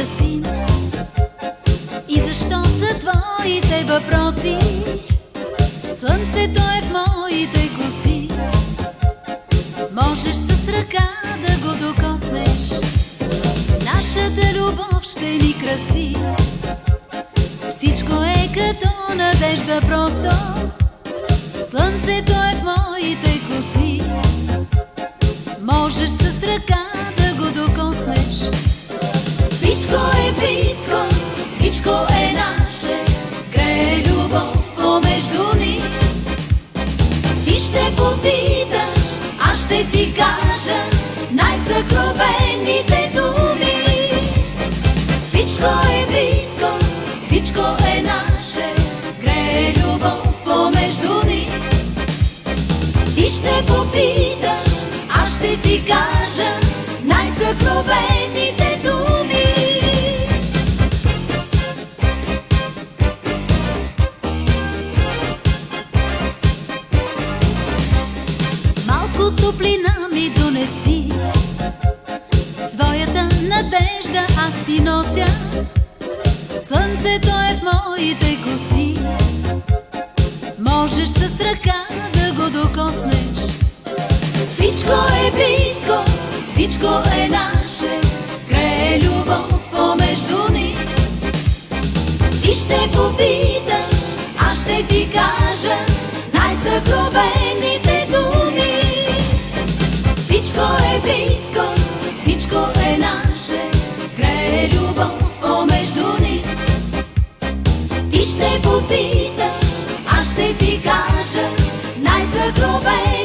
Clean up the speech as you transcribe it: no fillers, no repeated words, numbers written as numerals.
моята си? И защо са твоите въпроси? Слънцето е в моите коси. Можеш с ръка да го докоснеш. Нашата любов ще ни краси. Всичко е като надежда просто. Слънцето е в моите коси. Можеш с ръка да го докоснеш. Всичко е близко, всичко е наше. Грее любов помежду ни. Ти ще попиташ, аз ще ти кажа най-съкровените думи. Всичко е близко, всичко е наше. Грее любов помежду ни. Ти ще попиташ, аз ще ти кажа най-съкровените думи. Малко топлина ми донеси, своята надежда аз ти нося. Слънцето е в моите коси. Можеш с ръка да го докоснеш. Всичко е близко, всичко е наше. Грее любов помежду ни. Ти ще попиташ, аз ще ти кажа най-съкровените думи. Всичко е близко, всичко е наше. Грее любов помежду ни. Ти ще попиташ, аз ще ти кажа най-съкровените.